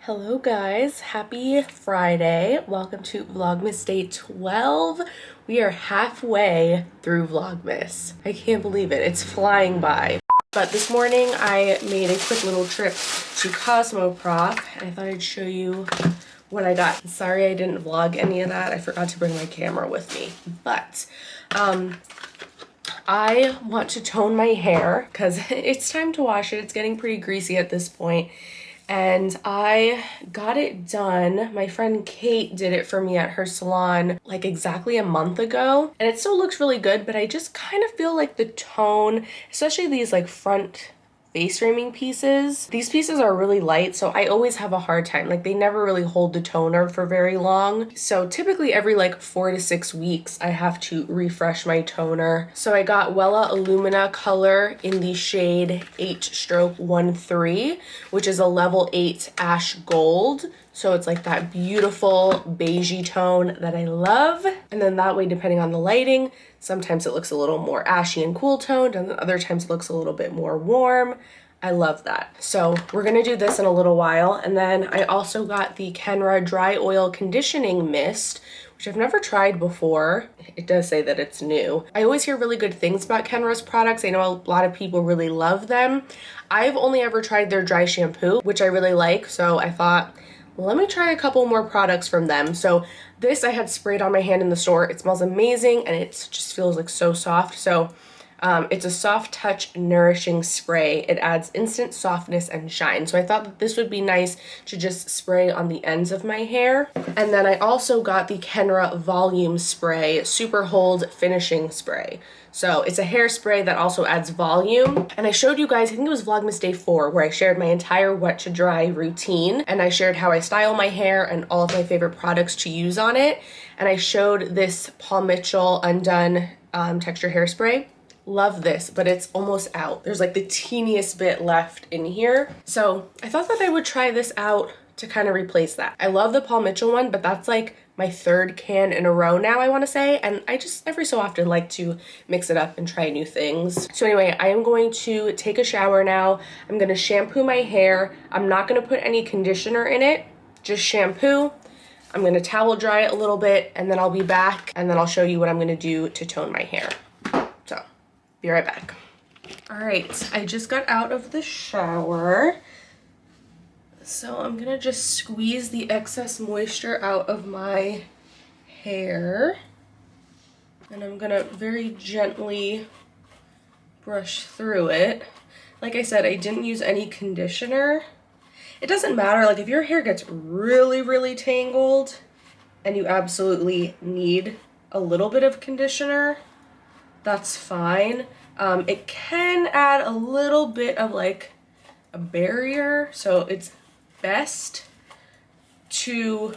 Hello guys, happy Friday. Welcome to Vlogmas day 12. We are halfway through Vlogmas. I can't believe it, it's flying by. But this morning I made a quick little trip to Cosmoprof and I thought I'd show you what I got. Sorry I didn't vlog any of that, I forgot to bring my camera with me. But I want to tone my hair because it's time to wash it. It's getting pretty greasy at this point. And I got it done. My friend Kate did it for me at her salon like exactly a month ago. And it still looks really good, but I just kind of feel like the tone, especially these like front face framing pieces, these pieces are really light, so I always have a hard time. Like they never really hold the toner for very long. So typically every like 4 to 6 weeks I have to refresh my toner. So I got Wella Illumina color in the shade H-13, which is a level 8 ash gold. So it's like that beautiful beigey tone that I love. And then that way, depending on the lighting, sometimes it looks a little more ashy and cool toned, and then other times it looks a little bit more warm. I love that. So we're gonna do this in a little while. And then I also got the Kenra Dry Oil Conditioning Mist, which I've never tried before. It does say that it's new. I always hear really good things about Kenra's products. I know a lot of people really love them. I've only ever tried their dry shampoo, which I really like. So I thought, let me try a couple more products from them. So this I had sprayed on my hand in the store. It smells amazing and it just feels like so soft. So it's a soft touch nourishing spray. It adds instant softness and shine. So I thought that this would be nice to just spray on the ends of my hair. And then I also got the Kenra Volume Spray Super Hold Finishing Spray. So it's a hairspray that also adds volume. And I showed you guys, I think it was Vlogmas day 4, where I shared my entire wet to dry routine. And I shared how I style my hair and all of my favorite products to use on it. And I showed this Paul Mitchell Undone Texture Hairspray. Love this, but it's almost out. There's like the teeniest bit left in here. So I thought that I would try this out to kind of replace that. I love the Paul Mitchell one, but that's like my 3rd can in a row now, I want to say, and I just every so often like to mix it up and try new things. So anyway, I am going to take a shower now. I'm going to shampoo my hair. I'm not going to put any conditioner in it, just shampoo. I'm going to towel dry it a little bit, and then I'll be back, and then I'll show you what I'm going to do to tone my hair. So, be right back. All right, I just got out of the shower. So I'm gonna just squeeze the excess moisture out of my hair. And I'm gonna very gently brush through it. Like I said, I didn't use any conditioner. It doesn't matter, like if your hair gets really, really tangled and you absolutely need a little bit of conditioner, that's fine. It can add a little bit of like a barrier, so it's best to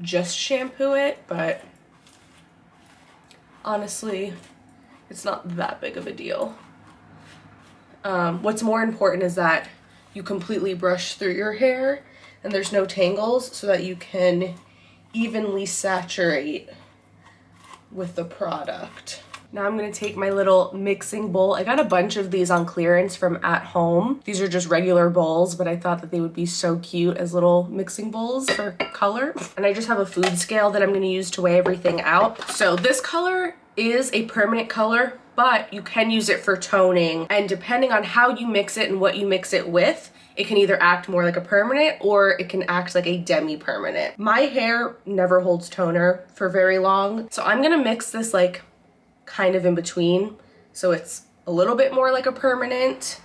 just shampoo it, but honestly, it's not that big of a deal. What's more important is that you completely brush through your hair and there's no tangles so that you can evenly saturate with the product. Now I'm gonna take my little mixing bowl. I got a bunch of these on clearance from At Home. These are just regular bowls, but I thought that they would be so cute as little mixing bowls for color. And I just have a food scale that I'm gonna use to weigh everything out. So this color is a permanent color, but you can use it for toning. And depending on how you mix it and what you mix it with, it can either act more like a permanent or it can act like a demi-permanent. My hair never holds toner for very long, so I'm gonna mix this like kind of in between, so it's a little bit more like a permanent.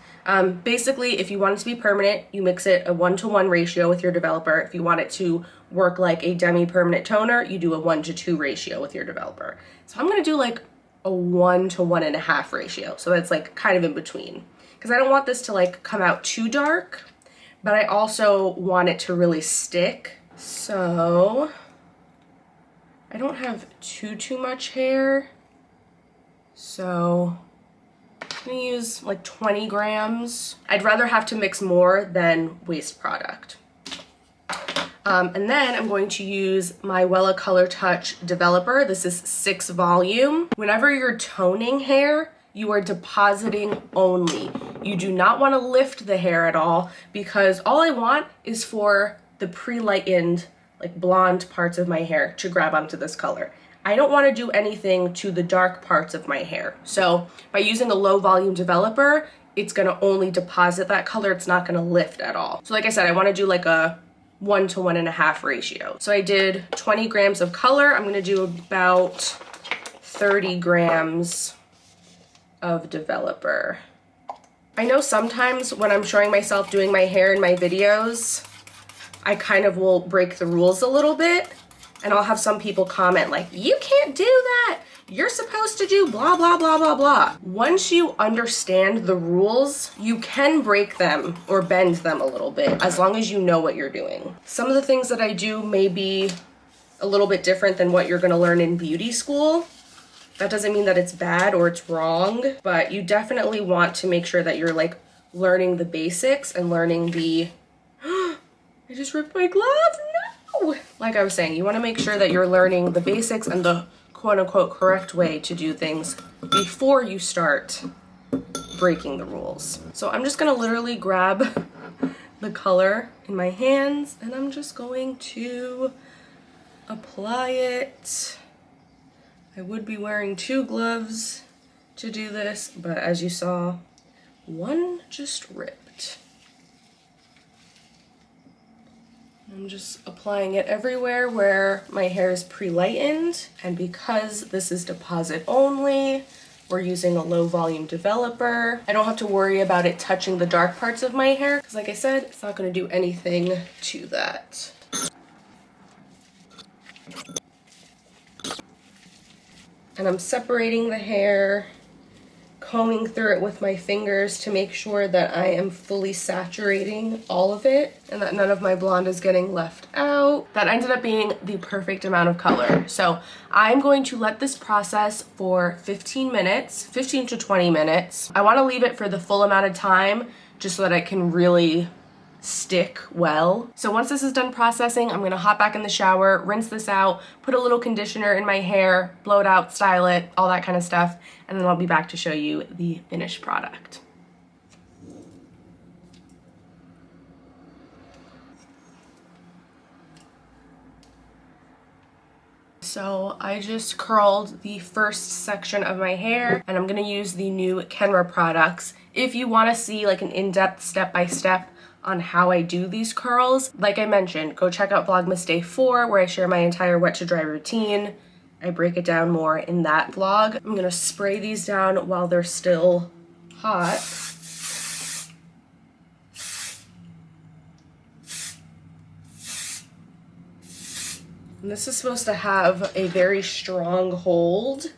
Basically, if you want it to be permanent, you mix it a 1-to-1 ratio with your developer. If you want it to work like a demi-permanent toner, you do a 1-to-2 ratio with your developer. So I'm gonna do like a 1-to-1.5 ratio, so that's like kind of in between, because I don't want this to like come out too dark, but I also want it to really stick. So I don't have too much hair, so I'm gonna use like 20 grams. I'd rather have to mix more than waste product. And then I'm going to use my Wella Color Touch Developer. This is 6 volume. Whenever you're toning hair, you are depositing only. You do not want to lift the hair at all, because all I want is for the pre-lightened, like blonde parts of my hair to grab onto this color. I don't want to do anything to the dark parts of my hair. So by using a low volume developer, it's going to only deposit that color. It's not going to lift at all. So like I said, I want to do like a 1 to 1.5 ratio. So I did 20 grams of color. I'm going to do about 30 grams of developer. I know sometimes when I'm showing myself doing my hair in my videos, I kind of will break the rules a little bit, and I'll have some people comment like, you can't do that. You're supposed to do blah, blah, blah, blah, blah. Once you understand the rules, you can break them or bend them a little bit as long as you know what you're doing. Some of the things that I do may be a little bit different than what you're gonna learn in beauty school. That doesn't mean that it's bad or it's wrong, but you definitely want to make sure that you're like learning the basics and learning the, I just ripped my glove, no! Like I was saying, you wanna make sure that you're learning the basics and the quote unquote correct way to do things before you start breaking the rules. So I'm just gonna literally grab the color in my hands and I'm just going to apply it. I would be wearing 2 gloves to do this, but as you saw, one just ripped. I'm just applying it everywhere where my hair is pre-lightened, and because this is deposit only, we're using a low volume developer. I don't have to worry about it touching the dark parts of my hair, because like I said, it's not going to do anything to that. And I'm separating the hair, combing through it with my fingers to make sure that I am fully saturating all of it and that none of my blonde is getting left out. That ended up being the perfect amount of color. So I'm going to let this process for 15 minutes, 15 to 20 minutes. I want to leave it for the full amount of time just so that it can really stick well. So once this is done processing, I'm gonna hop back in the shower, rinse this out, put a little conditioner in my hair, blow it out, style it, all that kind of stuff, and then I'll be back to show you the finished product. So I just curled the first section of my hair, and I'm gonna use the new Kenra products. If you wanna see like an in-depth step-by-step on how I do these curls, like I mentioned, go check out Vlogmas Day 4 where I share my entire wet to dry routine. I break it down more in that vlog. I'm gonna spray these down while they're still hot. And this is supposed to have a very strong hold,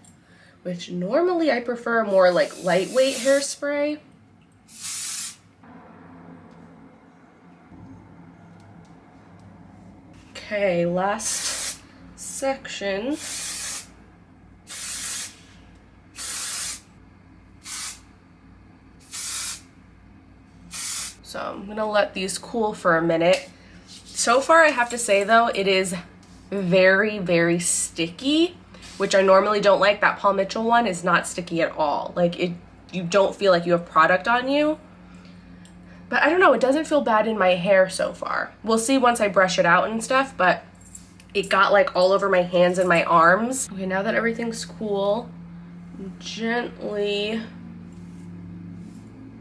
which normally I prefer more like lightweight hairspray. Okay, last section. So I'm gonna let these cool for a minute. So far, I have to say though, it is very, very sticky, which I normally don't like. That Paul Mitchell one is not sticky at all. Like you don't feel like you have product on you. But I don't know, it doesn't feel bad in my hair so far. We'll see once I brush it out and stuff, but it got like all over my hands and my arms. Okay, now that everything's cool, I'm gently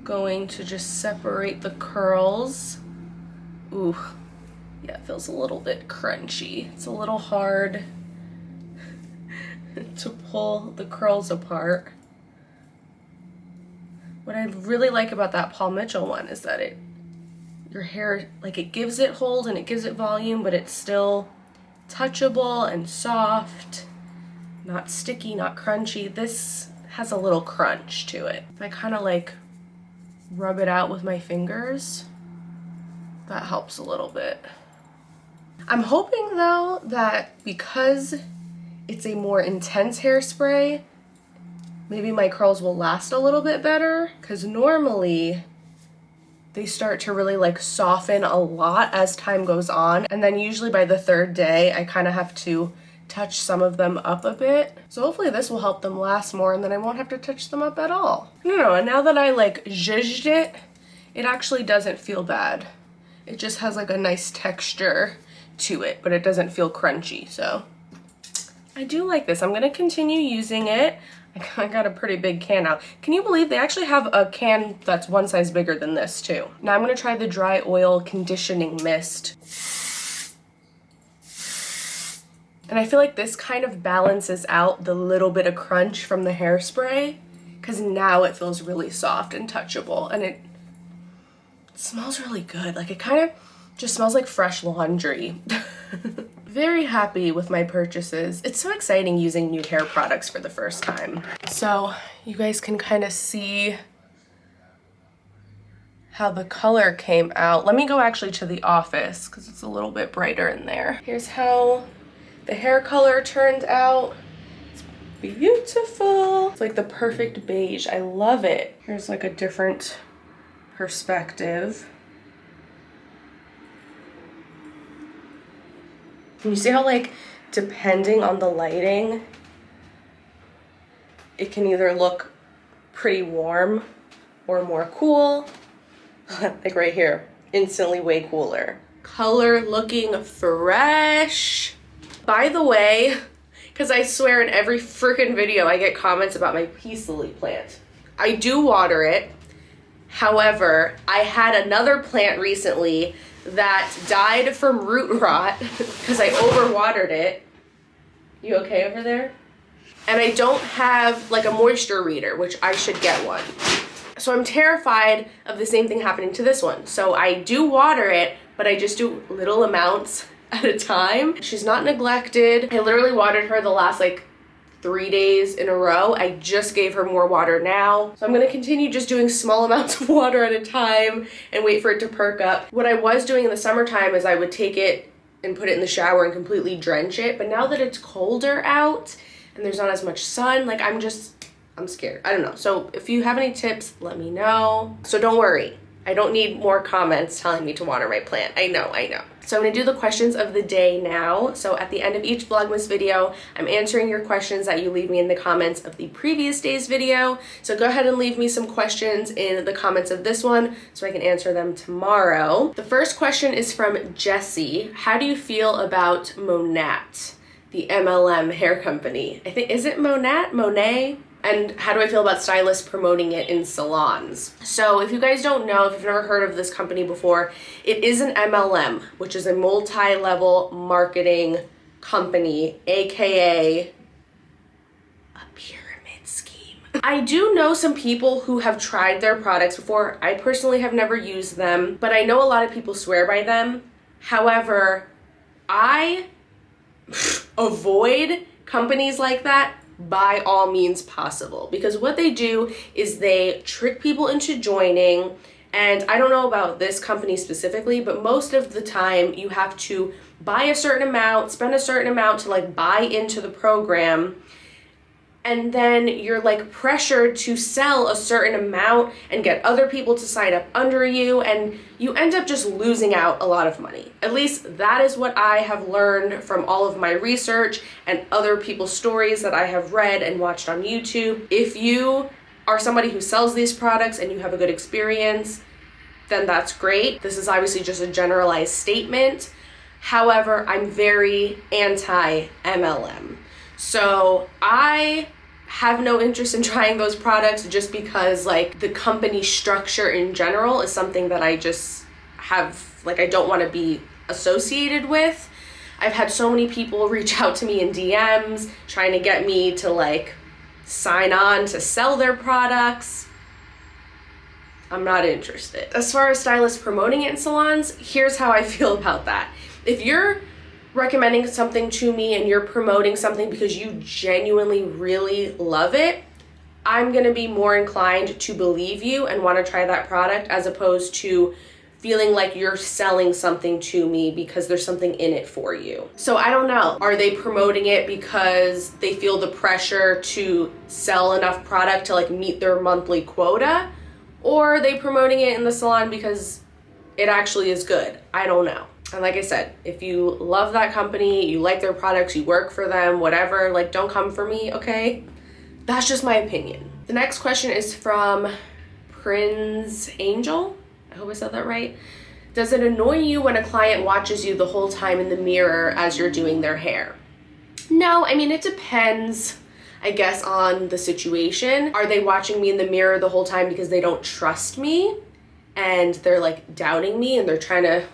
going to just separate the curls. Ooh, yeah, it feels a little bit crunchy. It's a little hard to pull the curls apart. What I really like about that Paul Mitchell one is that your hair, like it gives it hold and it gives it volume, but it's still touchable and soft, not sticky, not crunchy. This has a little crunch to it. If I kind of like rub it out with my fingers, that helps a little bit. I'm hoping though that because it's a more intense hairspray, maybe my curls will last a little bit better, because normally they start to really like soften a lot as time goes on, and then usually by the 3rd day I kind of have to touch some of them up a bit. So hopefully this will help them last more and then I won't have to touch them up at all. I don't know, and now that I like zhuzhed it, it actually doesn't feel bad. It just has like a nice texture to it, but it doesn't feel crunchy, so I do like this. I'm gonna continue using it. I got a pretty big can now. Can you believe they actually have a can that's one size bigger than this too? Now I'm gonna try the dry oil conditioning mist. And I feel like this kind of balances out the little bit of crunch from the hairspray, because now it feels really soft and touchable, and it smells really good. Like, it kind of just smells like fresh laundry. Very happy with my purchases. It's so exciting using new hair products for the first time. So you guys can kind of see how the color came out. Let me go actually to the office because it's a little bit brighter in there. Here's how the hair color turned out. It's beautiful. It's like the perfect beige. I love it. Here's like a different perspective. Can you see how, like, depending on the lighting, it can either look pretty warm or more cool? Like right here, instantly way cooler. Color looking fresh. By the way, because I swear in every freaking video I get comments about my peace lily plant. I do water it. However, I had another plant recently that died from root rot because I overwatered it. You okay over there? And I don't have like a moisture reader, which I should get one. So I'm terrified of the same thing happening to this one. So I do water it, but I just do little amounts at a time. She's not neglected. I literally watered her the last like 3 days in a row. I just gave her more water now. So I'm gonna continue just doing small amounts of water at a time and wait for it to perk up. What I was doing in the summertime is I would take it and put it in the shower and completely drench it. But now that it's colder out and there's not as much sun, like I'm scared. I don't know. So if you have any tips, let me know. So don't worry. I don't need more comments telling me to water my plant. I know. So I'm gonna do the questions of the day now. So at the end of each Vlogmas video, I'm answering your questions that you leave me in the comments of the previous day's video. So go ahead and leave me some questions in the comments of this one so I can answer them tomorrow. The first question is from Jessie. How do you feel about Monat, the MLM hair company? I think, is it Monat? Monet? And how do I feel about stylists promoting it in salons? So if you guys don't know, if you've never heard of this company before, it is an MLM, which is a multi-level marketing company, AKA a pyramid scheme. I do know some people who have tried their products before. I personally have never used them, but I know a lot of people swear by them. However, I avoid companies like that by all means possible, because what they do is they trick people into joining. And I don't know about this company specifically, but most of the time you have to buy a certain amount, spend a certain amount to like buy into the program, and then you're like pressured to sell a certain amount and get other people to sign up under you, and you end up just losing out a lot of money. At least that is what I have learned from all of my research and other people's stories that I have read and watched on YouTube. If you are somebody who sells these products and you have a good experience, then that's great. This is obviously just a generalized statement. However, I'm very anti-MLM. So I have no interest in trying those products just because like the company structure in general is something that I just have, like, I don't want to be associated with. I've had so many people reach out to me in DMs trying to get me to like sign on to sell their products. I'm not interested. As far as stylists promoting it in salons, here's how I feel about that. If you're recommending something to me and you're promoting something because you genuinely really love it, I'm gonna be more inclined to believe you and want to try that product, as opposed to feeling like you're selling something to me because there's something in it for you. So I don't know. Are they promoting it because they feel the pressure to sell enough product to like meet their monthly quota? Or are they promoting it in the salon because it actually is good? I don't know. And like I said, if you love that company, you like their products, you work for them, whatever, like don't come for me, okay? That's just my opinion. The next question is from Prince Angel. I hope I said that right. Does it annoy you when a client watches you the whole time in the mirror as you're doing their hair? No, I mean, it depends, I guess, on the situation. Are they watching me in the mirror the whole time because they don't trust me and they're like doubting me and they're trying to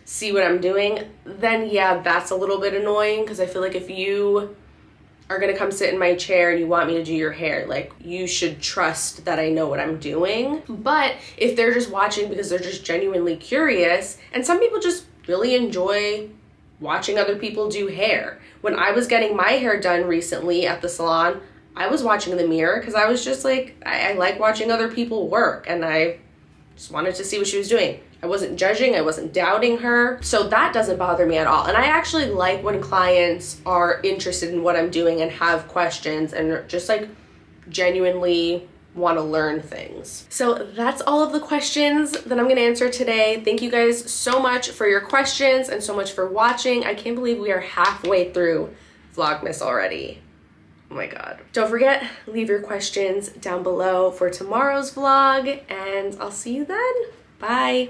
see what I'm doing? Then yeah, that's a little bit annoying, because I feel like if you are gonna come sit in my chair and you want me to do your hair, like, you should trust that I know what I'm doing. But if they're just watching because they're just genuinely curious, and some people just really enjoy watching other people do hair. When I was getting my hair done recently at the salon, I was watching in the mirror because I was just like, I like watching other people work, and I just wanted to see what she was doing. I wasn't judging, I wasn't doubting her. So that doesn't bother me at all. And I actually like when clients are interested in what I'm doing and have questions and just like genuinely want to learn things. So that's all of the questions that I'm gonna answer today. Thank you guys so much for your questions and so much for watching. I can't believe we are halfway through Vlogmas already. Oh my God. Don't forget, leave your questions down below for tomorrow's vlog, and I'll see you then. Bye.